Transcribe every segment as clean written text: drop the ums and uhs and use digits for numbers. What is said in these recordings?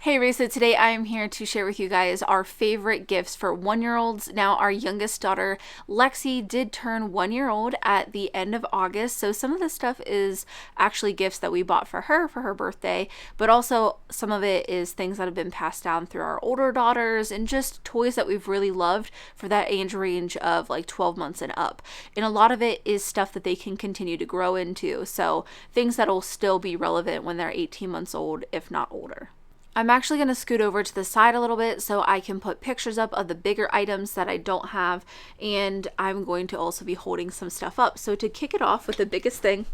Hey Risa, today I am here to share with you guys our favorite gifts for 1-year-olds. Now, our youngest daughter, Lexi, did turn 1 year old at the end of August, so some of this stuff is actually gifts that we bought for her birthday, but also some of it is things that have been passed down through our older daughters and just toys that we've really loved for that age range of like 12 months and up. And a lot of it is stuff that they can continue to grow into, so things that'll still be relevant when they're 18 months old, if not older. I'm actually going to scoot over to the side a little bit so I can put pictures up of the bigger items that I don't have, and I'm going to also be holding some stuff up. So to kick it off with the biggest thing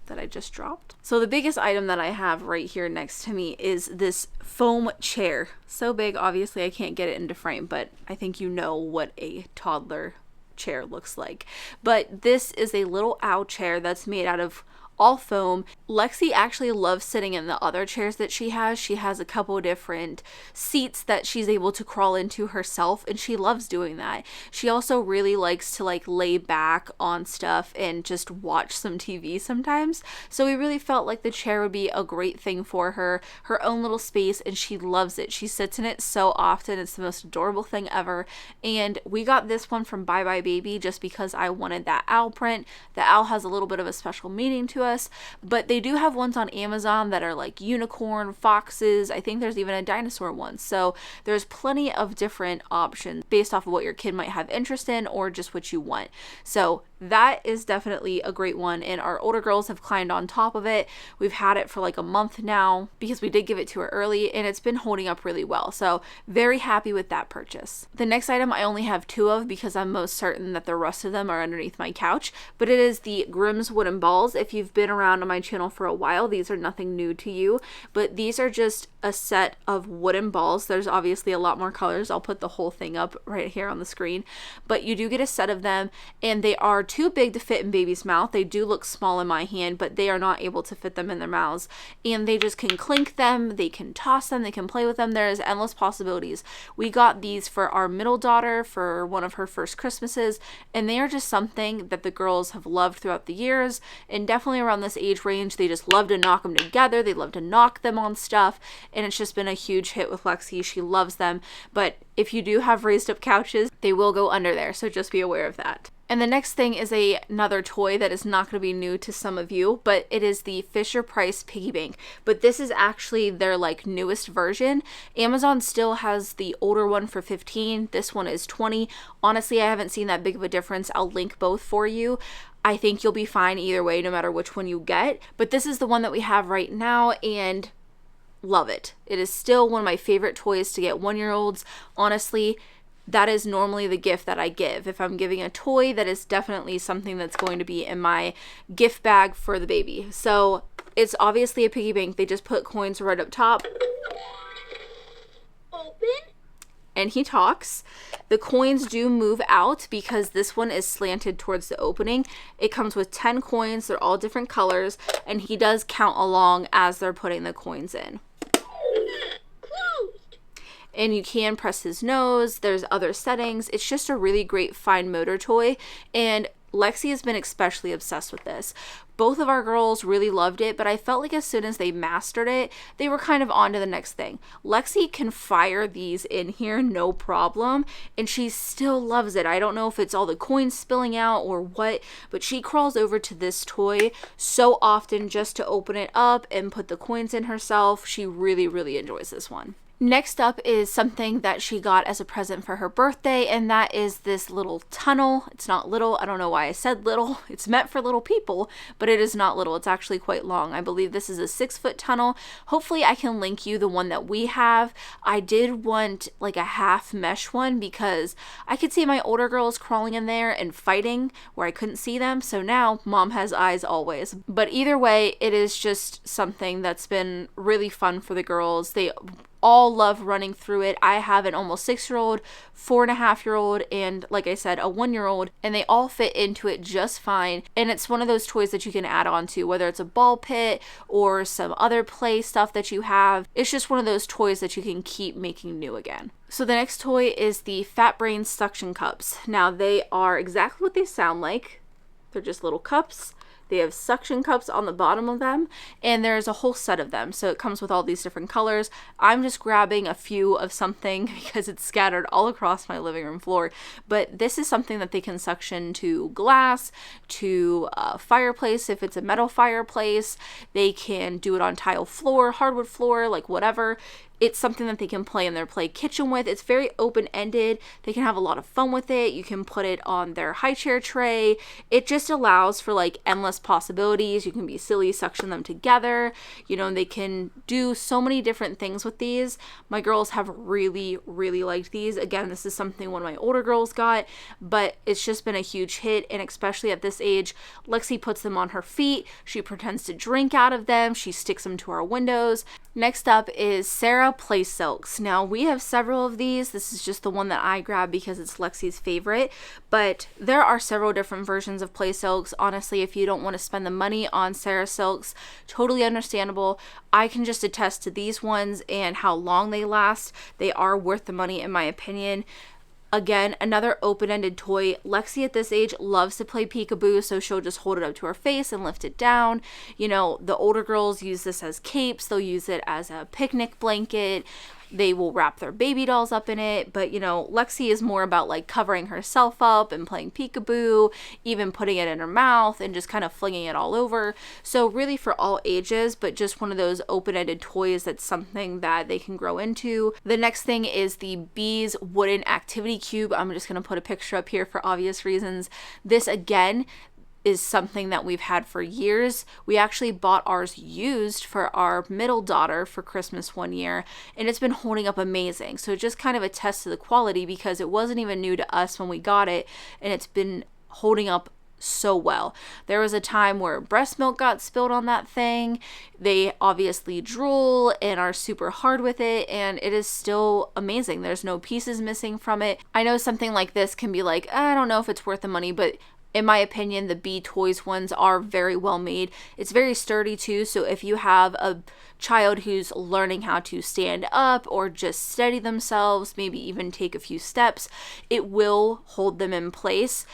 that I just dropped. So the biggest item that I have right here next to me is this foam chair. So big, obviously I can't get it into frame, but I think you know what a toddler chair looks like. But this is a little owl chair that's made out of all foam. Lexi actually loves sitting in the other chairs that she has. She has a couple different seats that she's able to crawl into herself, and she loves doing that. She also really likes to like lay back on stuff and just watch some TV sometimes. So we really felt like the chair would be a great thing for her own little space, and she loves it. She sits in it so often. It's the most adorable thing ever. And we got this one from Bye Bye Baby just because I wanted that owl print. The owl has a little bit of a special meaning to us, but they do have ones on Amazon that are like unicorn, foxes. I think there's even a dinosaur one. So there's plenty of different options based off of what your kid might have interest in or just what you want. So that is definitely a great one, and our older girls have climbed on top of it. We've had it for like a month now because we did give it to her early, and it's been holding up really well. So very happy with that purchase. The next item I only have 2 of because I'm most certain that the rest of them are underneath my couch, but it is the Grimm's wooden balls. If you've been around on my channel for a while, these are nothing new to you, but these are just a set of wooden balls. There's obviously a lot more colors. I'll put the whole thing up right here on the screen, but you do get a set of them, and they are too big to fit in baby's mouth. They do look small in my hand, but they are not able to fit them in their mouths, and they just can clink them, they can toss them, they can play with them. There's endless possibilities. We got these for our middle daughter for one of her first Christmases, and they are just something that the girls have loved throughout the years, and definitely around this age range they just love to knock them together. They love to knock them on stuff, and it's just been a huge hit with Lexi. She loves them, but if you do have raised up couches, they will go under there, so just be aware of that. And the next thing is another toy that is not going to be new to some of you, but it is the Fisher-Price piggy bank. But this is actually their like newest version. Amazon still has the older one for $15. This one is $20. Honestly, I haven't seen that big of a difference. I'll link both for you. I think you'll be fine either way, no matter which one you get. But this is the one that we have right now, and love it. It is still one of my favorite toys to get 1-year-olds. Honestly, that is normally the gift that I give. If I'm giving a toy, that is definitely something that's going to be in my gift bag for the baby. So it's obviously a piggy bank. They just put coins right up top. Open. And he talks. The coins do move out because this one is slanted towards the opening. It comes with 10 coins. They're all different colors, and he does count along as they're putting the coins in. And you can press his nose. There's other settings. It's just a really great fine motor toy, and Lexi has been especially obsessed with this. Both of our girls really loved it, but I felt like as soon as they mastered it, they were kind of on to the next thing. Lexi can fire these in here no problem, and she still loves it. I don't know if it's all the coins spilling out or what, but she crawls over to this toy so often just to open it up and put the coins in herself. She really, really enjoys this one. Next up is something that she got as a present for her birthday, and that is this little tunnel. It's not little. I don't know why I said little. It's meant for little people, but it is not little. It's actually quite long. I believe this is a 6-foot tunnel. Hopefully I can link you the one that we have. I did want like a half mesh one because I could see my older girls crawling in there and fighting where I couldn't see them. So now mom has eyes always. But either way, it is just something that's been really fun for the girls. They all love running through it. I have an almost 6-year-old, 4.5-year-old, and like I said, a 1-year-old, and they all fit into it just fine. And it's one of those toys that you can add on to, whether it's a ball pit or some other play stuff that you have. It's just one of those toys that you can keep making new again. So the next toy is the Fat Brain suction cups. Now they are exactly what they sound like. They're just little cups. They have suction cups on the bottom of them, and there's a whole set of them. So it comes with all these different colors. I'm just grabbing a few of something because it's scattered all across my living room floor. But this is something that they can suction to glass, to a fireplace if it's a metal fireplace. They can do it on tile floor, hardwood floor, like whatever. It's something that they can play in their play kitchen with. It's very open-ended. They can have a lot of fun with it. You can put it on their high chair tray. It just allows for like endless possibilities. You can be silly, suction them together. You know, they can do so many different things with these. My girls have really, really liked these. Again, this is something one of my older girls got, but it's just been a huge hit. And especially at this age, Lexi puts them on her feet. She pretends to drink out of them. She sticks them to our windows. Next up is Sarah Play Silks. Now, we have several of these. This is just the one that I grabbed because it's Lexi's favorite, but there are several different versions of Play Silks. Honestly, if you don't want to spend the money on Sarah Silks, totally understandable. I can just attest to these ones and how long they last. They are worth the money in my opinion. Again, another open-ended toy. Lexi at this age loves to play peekaboo, so she'll just hold it up to her face and lift it down. You know, the older girls use this as capes. They'll use it as a picnic blanket. They will wrap their baby dolls up in it. But, you know, Lexi is more about like covering herself up and playing peekaboo, even putting it in her mouth and just kind of flinging it all over. So really for all ages, but just one of those open-ended toys that's something that they can grow into. The next thing is the Bees wooden activity cube. I'm just going to put a picture up here for obvious reasons. This again is something that we've had for years. We actually bought ours used for our middle daughter for Christmas one year, and it's been holding up amazing. So it just kind of attests to the quality because it wasn't even new to us when we got it, and it's been holding up so well. There was a time where breast milk got spilled on that thing. They obviously drool and are super hard with it, and it is still amazing. There's no pieces missing from it. I know something like this can be like, I don't know if it's worth the money, but in my opinion, the Bee Toys ones are very well made. It's very sturdy too, so if you have a child who's learning how to stand up or just steady themselves, maybe even take a few steps, it will hold them in place.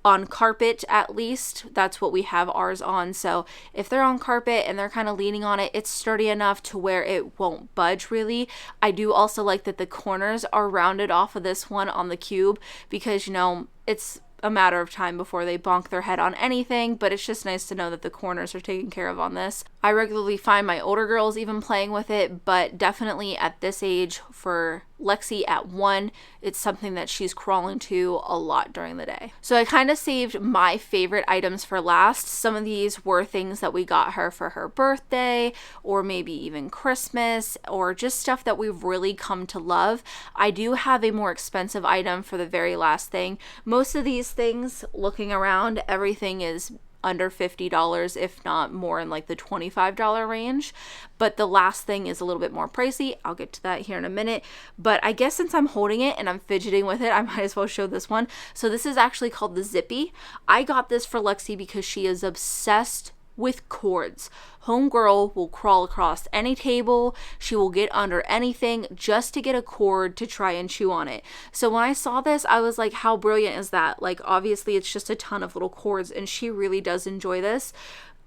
On carpet, at least, that's what we have ours on. So if they're on carpet and they're kind of leaning on it, it's sturdy enough to where it won't budge really. I do also like that the corners are rounded off of this one on the cube because, you know, it's a matter of time before they bonk their head on anything, but it's just nice to know that the corners are taken care of on this. I regularly find my older girls even playing with it, but definitely at this age for Lexi at 1, it's something that she's crawling to a lot during the day. So I kind of saved my favorite items for last. Some of these were things that we got her for her birthday or maybe even Christmas or just stuff that we've really come to love. I do have a more expensive item for the very last thing. Most of these things, looking around, everything is under $50, if not more in like the $25 range. But the last thing is a little bit more pricey. I'll get to that here in a minute. But I guess since I'm holding it and I'm fidgeting with it, I might as well show this one. So this is actually called the Zippee. I got this for Lexi because she is obsessed with cords. Homegirl will crawl across any table. She will get under anything just to get a cord to try and chew on it. So when I saw this, I was like, how brilliant is that? Like, obviously it's just a ton of little cords and she really does enjoy this.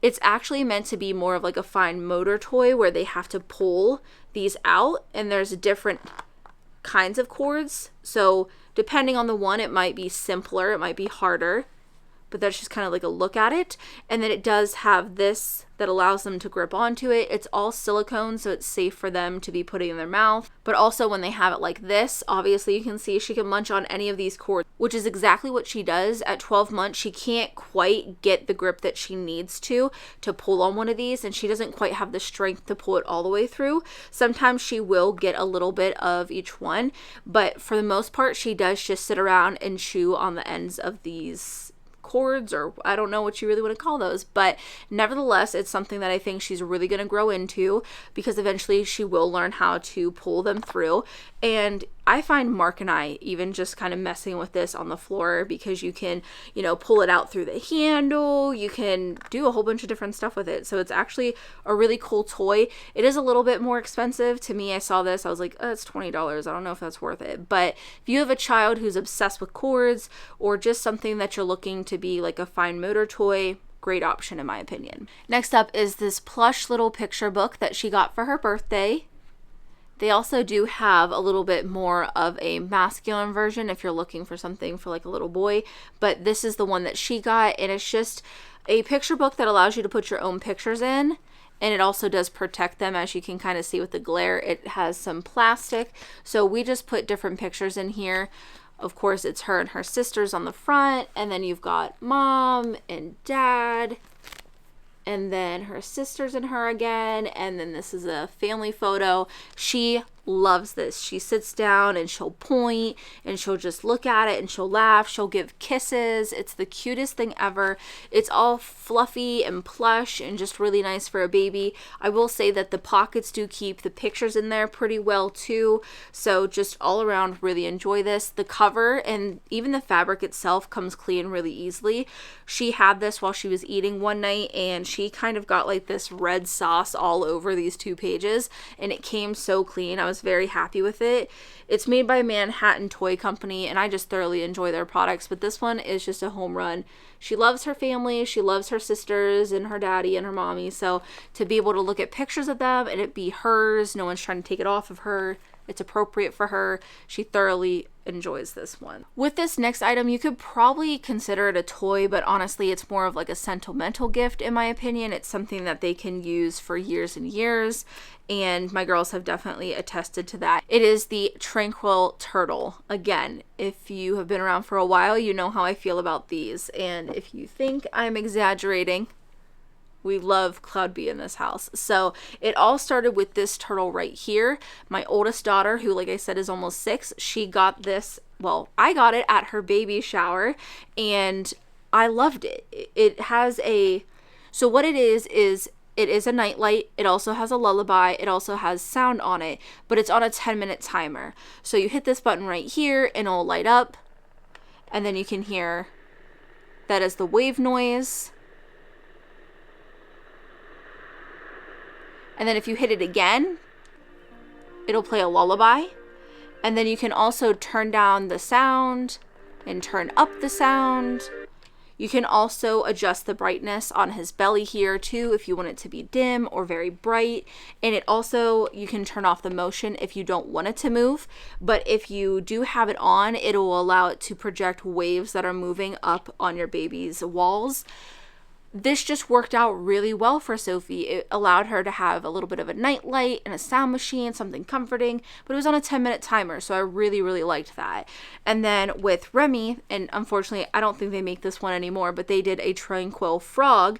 It's actually meant to be more of like a fine motor toy where they have to pull these out, and there's different kinds of cords. So depending on the one, it might be simpler, it might be harder. But that's just kind of like a look at it. And then it does have this that allows them to grip onto it. It's all silicone, so it's safe for them to be putting in their mouth. But also when they have it like this, obviously you can see she can munch on any of these cords, which is exactly what she does. At 12 months, she can't quite get the grip that she needs to pull on one of these, and she doesn't quite have the strength to pull it all the way through. Sometimes she will get a little bit of each one, but for the most part, she does just sit around and chew on the ends of these cords, or I don't know what you really want to call those, but nevertheless it's something that I think she's really going to grow into because eventually she will learn how to pull them through. And I find Mark and I even just kind of messing with this on the floor because you can, you know, pull it out through the handle, you can do a whole bunch of different stuff with it. So it's actually a really cool toy. It is a little bit more expensive. To me, I saw this, I was like, oh, it's $20. I don't know if that's worth it. But if you have a child who's obsessed with cords or just something that you're looking to be like a fine motor toy, great option in my opinion. Next up is this plush little picture book that she got for her birthday. They also do have a little bit more of a masculine version if you're looking for something for like a little boy, but this is the one that she got, and it's just a picture book that allows you to put your own pictures in, and it also does protect them, as you can kind of see with the glare. It has some plastic, so we just put different pictures in here. Of course, it's her and her sisters on the front, and then you've got mom and dad, and then her sisters and her again, and then this is a family photo. She loves this. She sits down and she'll point and she'll just look at it and she'll laugh. She'll give kisses. It's the cutest thing ever. It's all fluffy and plush and just really nice for a baby. I will say that the pockets do keep the pictures in there pretty well too. So just all around, really enjoy this. The cover and even the fabric itself comes clean really easily. She had this while she was eating one night, and she kind of got like this red sauce all over these 2 pages, and it came so clean. I was very happy with it. It's made by Manhattan Toy Company, and I just thoroughly enjoy their products, but this one is just a home run. She loves her family, she loves her sisters and her daddy and her mommy, so to be able to look at pictures of them and it be hers, no one's trying to take it off of her, it's appropriate for her, she thoroughly enjoys this one. With this next item, you could probably consider it a toy, but honestly it's more of like a sentimental gift in my opinion. It's something that they can use for years and years, and my girls have definitely attested to that. It is the Tranquil turtle. Again, if you have been around for a while, you know how I feel about these, and if you think I'm exaggerating, we love CloudB in this house. So it all started with this turtle right here. My oldest daughter, who like I said is almost 6, she got this, well, I got it at her baby shower, and I loved it. It has a, so what it is it is a nightlight. It also has a lullaby. It also has sound on it, but it's on a 10-minute timer. So you hit this button right here and it'll light up, and then you can hear that as the wave noise. And then if you hit it again, it'll play a lullaby. And then you can also turn down the sound and turn up the sound. You can also adjust the brightness on his belly here too if you want it to be dim or very bright. And it also, you can turn off the motion if you don't want it to move. But if you do have it on, it will allow it to project waves that are moving up on your baby's walls. This just worked out really well for Sophie. It allowed her to have a little bit of a night light and a sound machine, something comforting, but it was on a 10-minute timer, so I really, really liked that. And then with Remy, and unfortunately, I don't think they make this one anymore, but they did a Tranquil frog.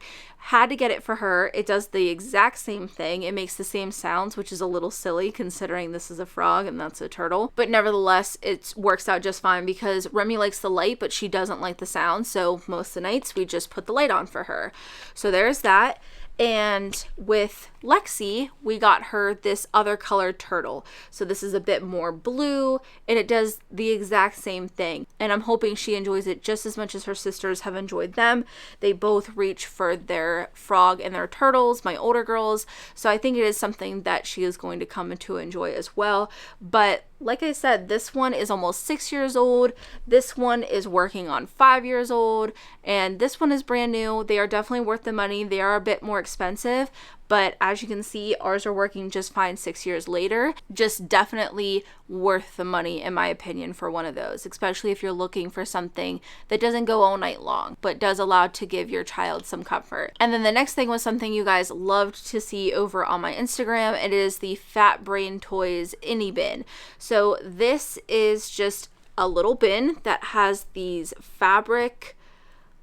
Had to get it for her. It does the exact same thing. It makes the same sounds, which is a little silly considering this is a frog and that's a turtle. But nevertheless, it works out just fine because Remy likes the light, but she doesn't like the sound. So most of the nights we just put the light on for her. So there's that. And with Lexi, we got her this other colored turtle. So this is a bit more blue, and it does the exact same thing. And I'm hoping she enjoys it just as much as her sisters have enjoyed them. They both reach for their frog and their turtles, my older girls. So I think it is something that she is going to come to enjoy as well. But like I said, this one is almost 6 years old. This one is working on 5 years old. And this one is brand new. They are definitely worth the money. They are a bit more expensive, but as you can see, ours are working just fine 6 years later. Just definitely worth the money in my opinion for one of those, especially if you're looking for something that doesn't go all night long, but does allow to give your child some comfort. And then the next thing was something you guys loved to see over on my Instagram. It is the Fat Brain Toys InnyBin. So this is just a little bin that has these fabric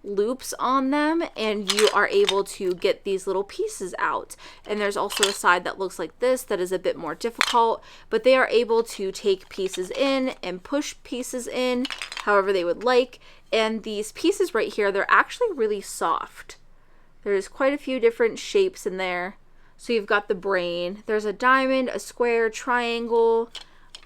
loops on them, and you are able to get these little pieces out. And there's also a side that looks like this that is a bit more difficult, but they are able to take pieces in and push pieces in however they would like. And these pieces right here, they're actually really soft. There's quite a few different shapes in there. So you've got the brain, there's a diamond, a square, triangle,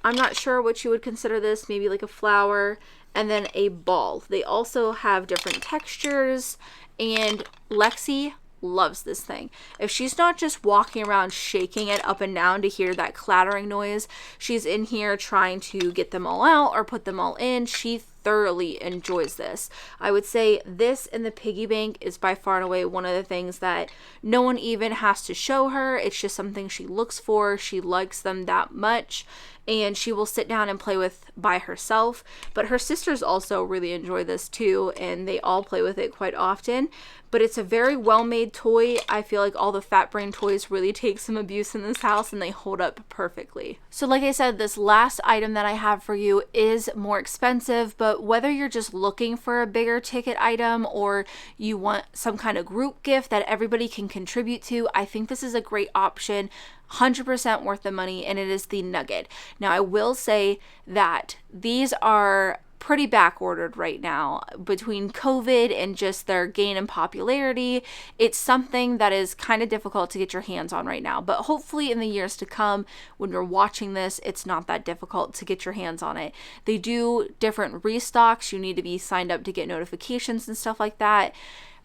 I'm not sure what you would consider this, maybe like a flower, and then a ball. They also have different textures, and Lexi loves this thing. If she's not just walking around shaking it up and down to hear that clattering noise, she's in here trying to get them all out or put them all in. She thoroughly enjoys this. I would say this and the piggy bank is by far and away one of the things that no one even has to show her. It's just something she looks for. She likes them that much, and she will sit down and play with by herself. But her sisters also really enjoy this too, and they all play with it quite often. But it's a very well-made toy. I feel like all the fat brain toys really take some abuse in this house, and they hold up perfectly. So like I said, this last item that I have for you is more expensive, but whether you're just looking for a bigger ticket item or you want some kind of group gift that everybody can contribute to, I think this is a great option. 100% worth the money, and it is the Nugget. Now I will say that these are pretty back ordered right now between COVID and just their gain in popularity. It's something that is kind of difficult to get your hands on right now, but hopefully in the years to come, when you're watching this, it's not that difficult to get your hands on it. They do different restocks. You need to be signed up to get notifications and stuff like that,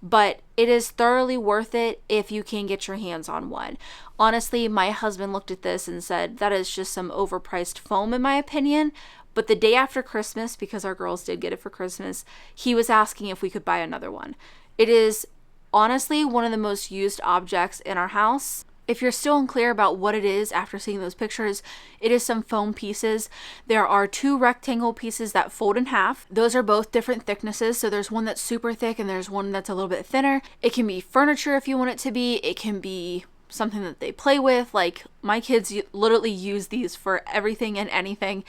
but it is thoroughly worth it if you can get your hands on one. Honestly, my husband looked at this and said that is just some overpriced foam in my opinion. But the day after Christmas, because our girls did get it for Christmas, he was asking if we could buy another one. It is honestly one of the most used objects in our house. If you're still unclear about what it is after seeing those pictures, it is some foam pieces. There are 2 rectangle pieces that fold in half. Those are both different thicknesses. So there's one that's super thick and there's one that's a little bit thinner. It can be furniture if you want it to be. It can be something that they play with. Like my kids literally use these for everything and anything.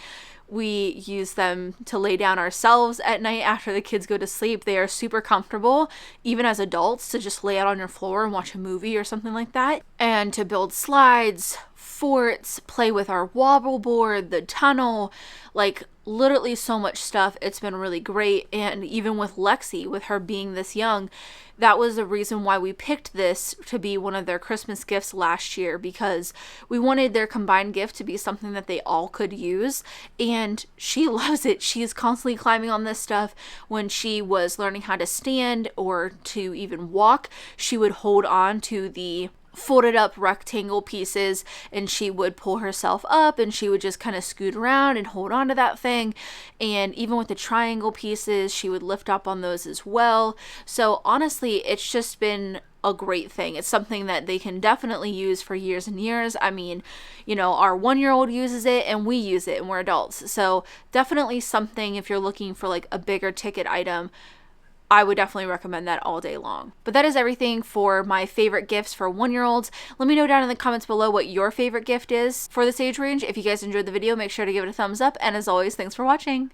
We use them to lay down ourselves at night after the kids go to sleep. They are super comfortable, even as adults, to just lay out on your floor and watch a movie or something like that. And to build slides, forts, play with our wobble board, the tunnel, like literally so much stuff. It's been really great. And even with Lexi, with her being this young, that was the reason why we picked this to be one of their Christmas gifts last year, because we wanted their combined gift to be something that they all could use. And she loves it. She's constantly climbing on this stuff. When she was learning how to stand or to even walk, she would hold on to the folded up rectangle pieces and she would pull herself up and she would just kind of scoot around and hold on to that thing. And even with the triangle pieces, she would lift up on those as well. So honestly, it's just been a great thing. It's something that they can definitely use for years and years. I mean, you know, our 1-year-old uses it and we use it and we're adults. So definitely something, if you're looking for like a bigger ticket item, I would definitely recommend that all day long. But that is everything for my favorite gifts for 1-year-olds. Let me know down in the comments below what your favorite gift is for this age range. If you guys enjoyed the video, make sure to give it a thumbs up. And as always, thanks for watching.